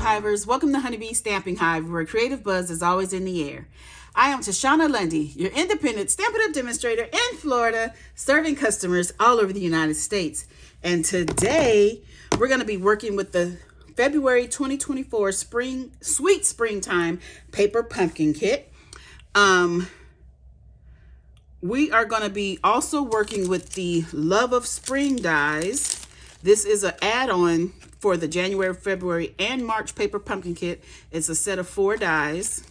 Hivers, welcome to Honeybee Stamping Hive, where creative buzz is always in the air. I am Tashana Lundy, your independent Stampin' Up! Demonstrator in Florida, serving customers all over the United States. And today, we're going to be working with the February 2024 Sweet Springtime Paper Pumpkin Kit. We are going to be also working with the Love of Spring dies. This is an add-on for the January, February, and March Paper Pumpkin Kit. It's a set of 4 dies.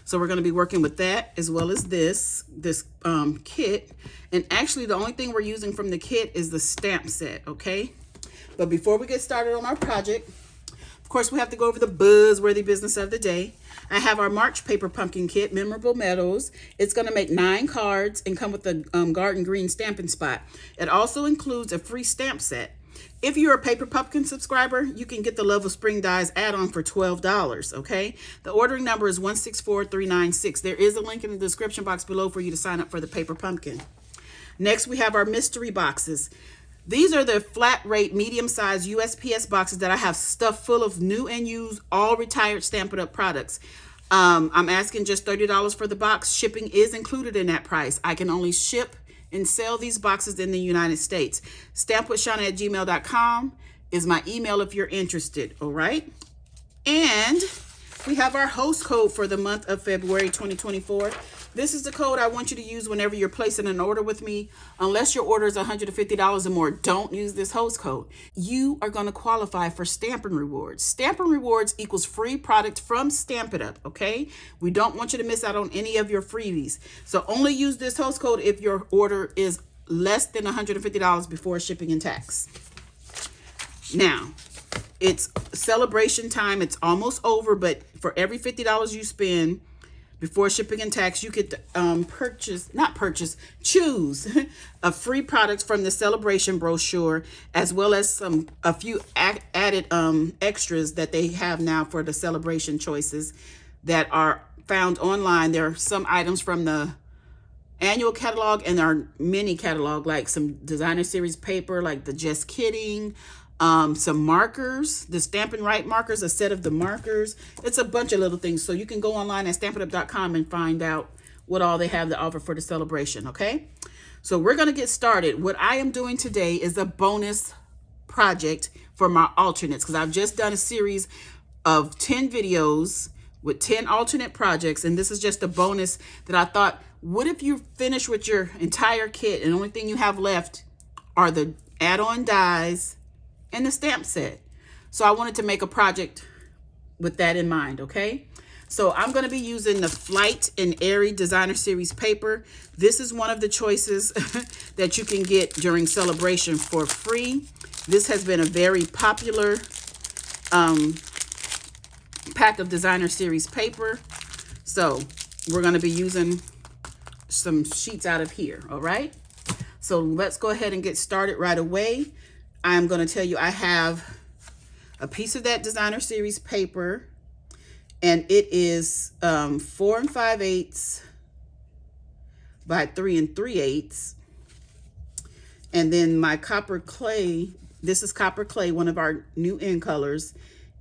So we're going to be working with that as well as this kit. And actually, the only thing we're using from the kit is the stamp set, okay? But before we get started on our project, of course, we have to go over the buzzworthy business of the day. I have our March Paper Pumpkin Kit, Memorable Medals. It's going to make 9 cards and come with a garden green stamping spot. It also includes a free stamp set. If you're a Paper Pumpkin subscriber, you can get the Love of Spring dies add-on for $12, okay? The ordering number is 164396. There is a link in the description box below for you to sign up for the Paper Pumpkin. Next, we have our mystery boxes. These are the flat rate, medium-sized USPS boxes that I have stuffed full of new and used, all retired Stampin' Up! Products. I'm asking just $30 for the box. Shipping is included in that price. I can only ship and sell these boxes in the United States. stampwithshana@gmail.com is my email if you're interested, all right? And we have our host code for the month of February 2024. This is the code I want you to use whenever you're placing an order with me. Unless your order is $150 or more, don't use this host code. You are going to qualify for Stampin' Rewards. Stampin' Rewards equals free product from Stampin' Up, okay? We don't want you to miss out on any of your freebies. So only use this host code if your order is less than $150 before shipping and tax. Now, it's celebration time. It's almost over, but for every $50 you spend before shipping and tax, you could choose a free product from the Sale-A-Bration brochure, as well as a few added extras that they have now for the Sale-A-Bration choices that are found online. There are some items from the annual catalog and our mini catalog, like some designer series paper, like the Just Kidding, some markers, the Stampin' Right markers, a set of the markers. It's a bunch of little things. So you can go online at stampinup.com and find out what all they have to offer for the Sale-A-Bration, okay? So we're going to get started. What I am doing today is a bonus project for my alternates, because I've just done a series of 10 videos with 10 alternate projects, and this is just a bonus that I thought, what if you finish with your entire kit and the only thing you have left are the add-on dies and the stamp set? So I wanted to make a project with that in mind, okay? So I'm going to be using the Flight and Airy Designer Series paper. This is one of the choices that you can get during Sale-A-Bration for free. This has been a very popular pack of Designer Series paper. So we're going to be using some sheets out of here, all right? So let's go ahead and get started right away. I'm going to tell you I have a piece of that Designer Series paper, and it is 4 5/8 by 3 3/8. And then my copper clay, this is copper clay, one of our new in colors.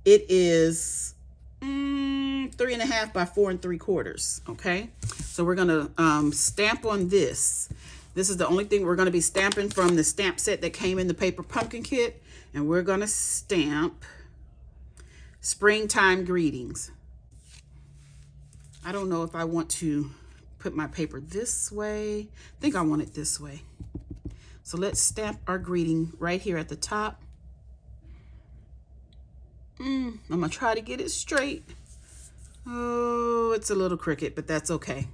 It is 3 1/2 by 4 3/4. Okay, so we're going to stamp on this. This is the only thing we're going to be stamping from the stamp set that came in the Paper Pumpkin Kit. And we're going to stamp Springtime Greetings. I don't know if I want to put my paper this way. I think I want it this way. So let's stamp our greeting right here at the top. I'm going to try to get it straight. Oh, it's a little crooked, but that's okay.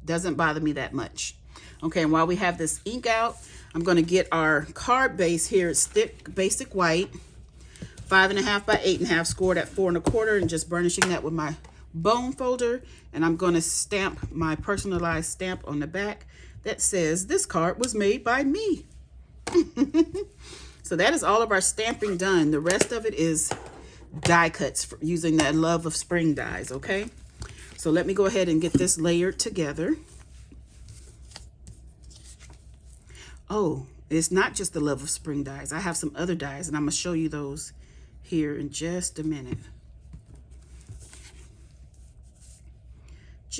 Doesn't bother me that much. Okay, and while we have this ink out, I'm going to get our card base here. It's thick, basic white, 5 1/2 by 8 1/2, scored at 4 1/4, and just burnishing that with my bone folder. And I'm going to stamp my personalized stamp on the back that says, "This card was made by me." So that is all of our stamping done. The rest of it is die cuts using that Love of Spring dies, okay? So let me go ahead and get this layered together. Oh, it's not just the Love of Spring dies. I have some other dies, and I'm going to show you those here in just a minute.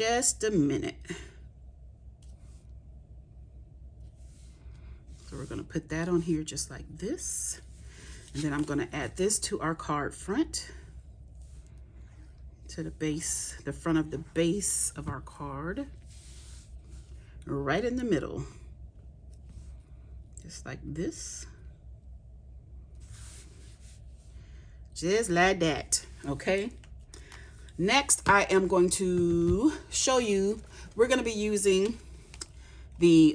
just a minute. So we're going to put that on here just like this. And then I'm going to add this to our card front, to the base, the front of the base of our card, right in the middle, just like this. Just like that, okay? Next, I am going to show you, we're going to be using the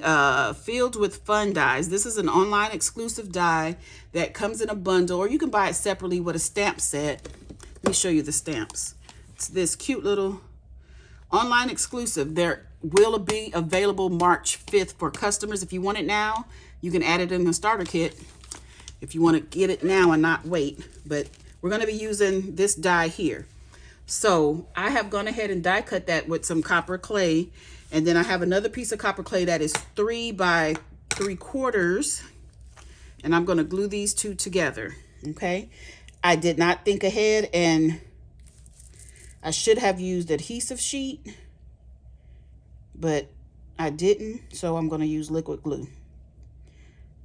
Filled with Fun dies. This is an online exclusive die that comes in a bundle, or you can buy it separately with a stamp set. Let me show you the stamps. It's this cute little online exclusive. There will be available March 5th for customers. If you want it now, you can add it in the starter kit if you want to get it now and not wait. But we're going to be using this die here. So I have gone ahead and die cut that with some copper clay. And then I have another piece of copper clay that is 3 by 3/4. And I'm going to glue these two together. Okay. I did not think ahead, and I should have used adhesive sheet, but I didn't. So I'm going to use liquid glue.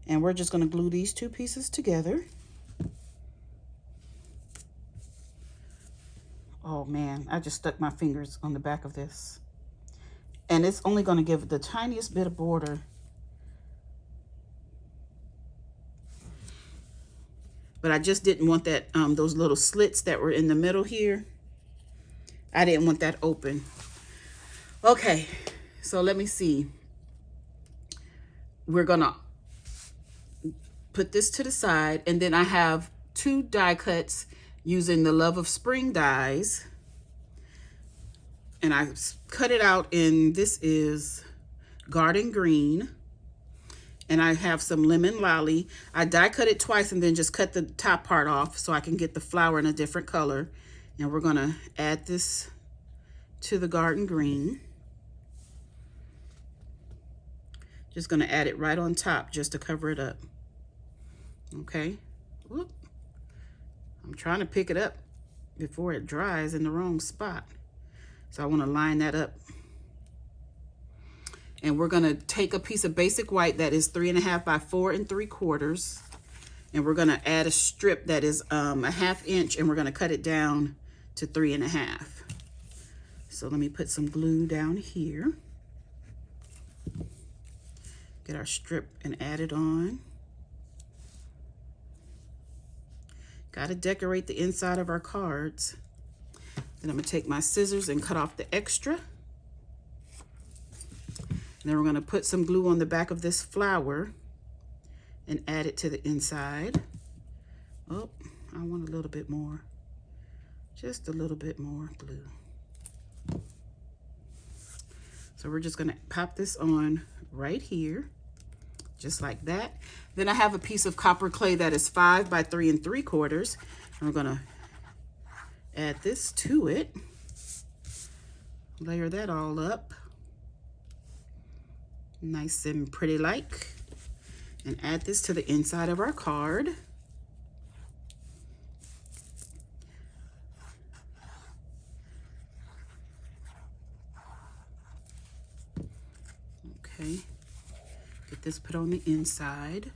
And we're just going to glue these two pieces together. Oh man, I just stuck my fingers on the back of this. And it's only going to give it the tiniest bit of border. But I just didn't want that, those little slits that were in the middle here. I didn't want that open. Okay, so let me see. We're going to put this to the side. And then I have 2 die cuts using the Love of Spring dies. And I cut it out in, this is Garden Green. And I have some Lemon Lolly. I die cut it twice and then just cut the top part off so I can get the flower in a different color. And we're gonna add this to the Garden Green. Just gonna add it right on top just to cover it up. Okay. Whoop. I'm trying to pick it up before it dries in the wrong spot. So I want to line that up. And we're going to take a piece of basic white that is 3.5 by 4 3/4. And we're going to add a strip that is a 1/2 inch, and we're going to cut it down to 3.5. So let me put some glue down here. Get our strip and add it on. Got to decorate the inside of our cards. Then I'm going to take my scissors and cut off the extra. And then we're going to put some glue on the back of this flower and add it to the inside. Oh, I want a little bit more. Just a little bit more glue. So we're just going to pop this on right here, just like that. Then I have a piece of copper clay that is 5 by 3 3/4. And we're going to add this to it. Layer that all up. Nice and pretty like. And add this to the inside of our card. Okay. Get this put on the inside.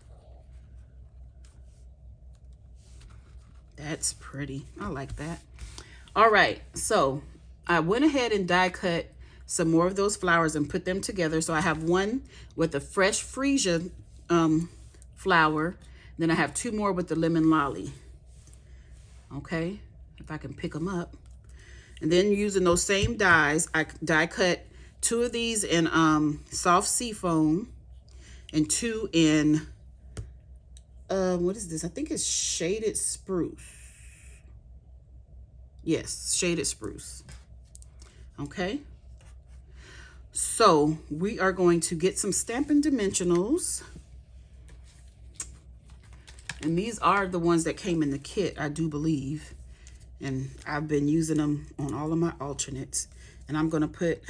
That's pretty. I like that. All right, so I went ahead and die cut some more of those flowers and put them together. So I have one with the fresh freesia flower. Then I have 2 more with the lemon lolly. Okay, if I can pick them up. And then using those same dies, I die cut 2 of these in soft seafoam and 2 in, what is this? I think it's shaded spruce. Yes, shaded spruce. Okay. So we are going to get some Stampin' Dimensionals. And these are the ones that came in the kit, I do believe. And I've been using them on all of my alternates. And I'm going to put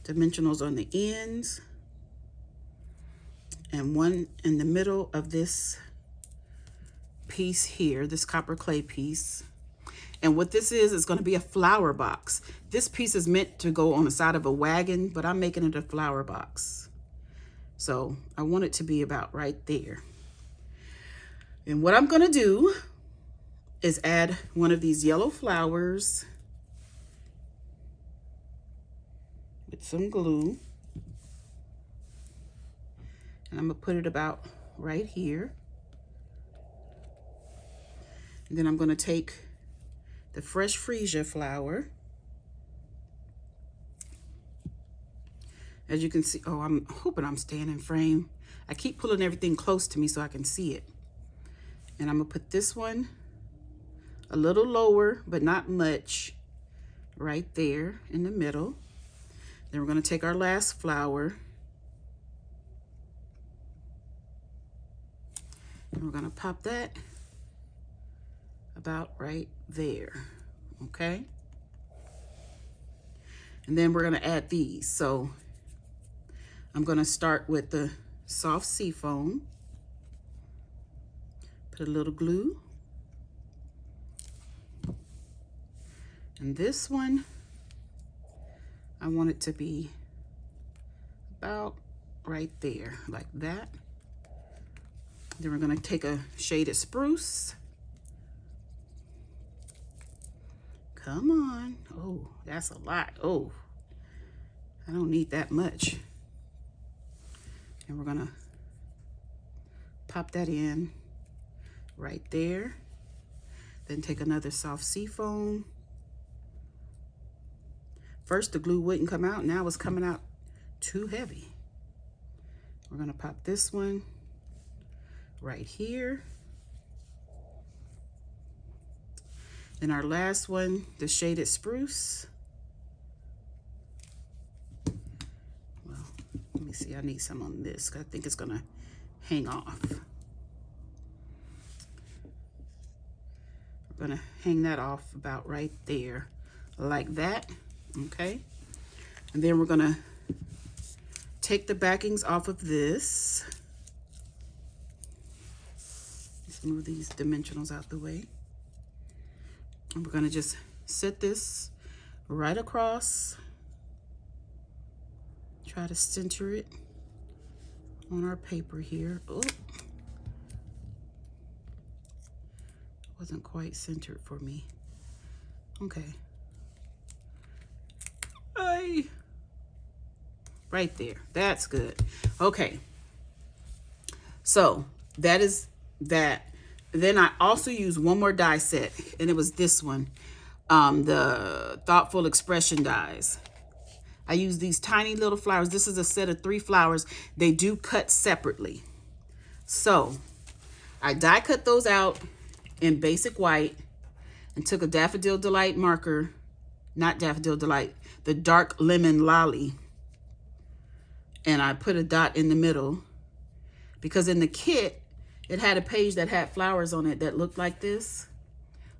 dimensionals on the ends and one in the middle of this piece here, this copper clay piece. And what this is going to be a flower box. This piece is meant to go on the side of a wagon, but I'm making it a flower box. So I want it to be about right there. And what I'm going to do is add one of these yellow flowers with some glue. And I'm going to put it about right here. And then I'm going to take the fresh freesia flower. As you can see, oh, I'm hoping I'm staying in frame. I keep pulling everything close to me so I can see it. And I'm going to put this one a little lower, but not much, right there in the middle. Then we're going to take our last flower. And we're going to pop that about right there, okay? And then we're going to add these. So I'm going to start with the soft seafoam. Put a little glue. And this one, I want it to be about right there, like that. Then we're going to take a shaded spruce. Come on. Oh, that's a lot. Oh, I don't need that much. And we're going to pop that in right there. Then take another soft seafoam. First, the glue wouldn't come out. Now it's coming out too heavy. We're going to pop this one right here. Then our last one, the shaded spruce. Well, let me see, I need some on this, 'cause I think it's gonna hang off. We're gonna hang that off about right there, like that, okay? And then we're gonna take the backings off of this. Let's move these dimensionals out the way. And we're going to just set this right across. Try to center it on our paper here. Oh, wasn't quite centered for me. Okay. Hey. Right there. That's good. Okay. So that is that. Then I also used one more die set, and it was this one, the Thoughtful Expression dies. I use these tiny little flowers. This is a set of 3 flowers. They do cut separately. So I die cut those out in basic white and took a Daffodil Delight marker, not Daffodil Delight, the Dark Lemon Lolly, and I put a dot in the middle because in the kit, it had a page that had flowers on it that looked like this.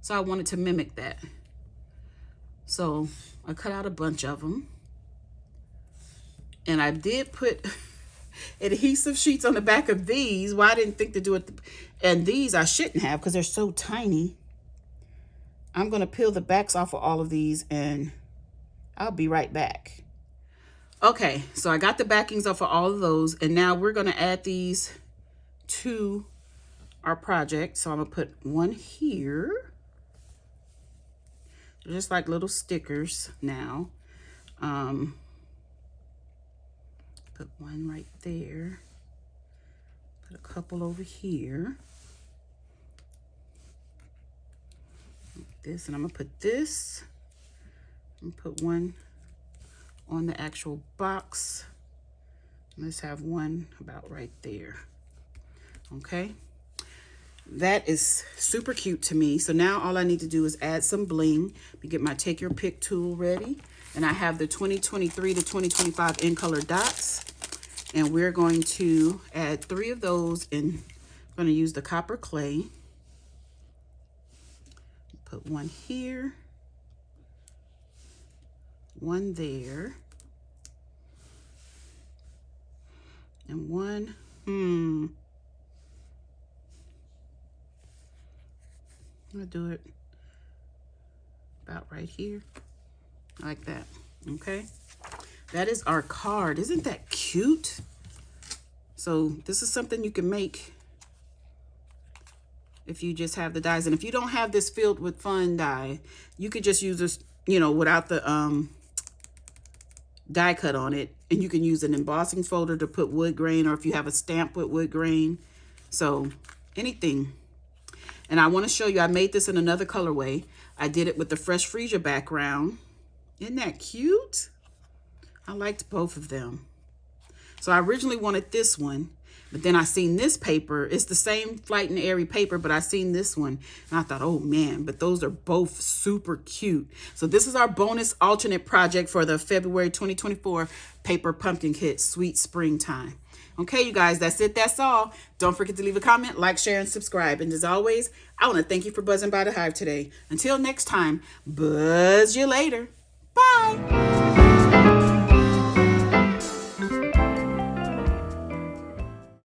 So I wanted to mimic that. So I cut out a bunch of them. And I did put adhesive sheets on the back of these. Well, I didn't think to do it. And these I shouldn't have because they're so tiny. I'm going to peel the backs off of all of these and I'll be right back. Okay, so I got the backings off of all of those. And now we're going to add these to our project. So I'm gonna put one here. They're just like little stickers now. Put one right there. Put a couple over here. Like this, and I'm gonna put this. And put one on the actual box. Let's have one about right there. Okay. That is super cute to me. So now all I need to do is add some bling. Let me get my Take Your Pick tool ready. And I have the 2023 to 2025 in color dots. And we're going to add 3 of those, and I'm going to use the copper clay. Put one here, one there, and one, I'm gonna do it about right here, like that. Okay, that is our card. Isn't that cute? So this is something you can make if you just have the dies. And if you don't have this filled with fun die, you could just use this, you know, without the die cut on it, and you can use an embossing folder to put wood grain, or if you have a stamp with wood grain. So anything. And I want to show you, I made this in another colorway. I did it with the Fresh Freesia background. Isn't that cute? I liked both of them. So I originally wanted this one, but then I seen this paper. It's the same Flight and Airy paper, but I seen this one and I thought, oh man, but those are both super cute. So this is our bonus alternate project for the February 2024 paper pumpkin kit, Sweet Springtime. Okay, you guys, that's it. That's all. Don't forget to leave a comment, like, share, and subscribe. And as always, I want to thank you for buzzing by the Hive today. Until next time, buzz you later. Bye.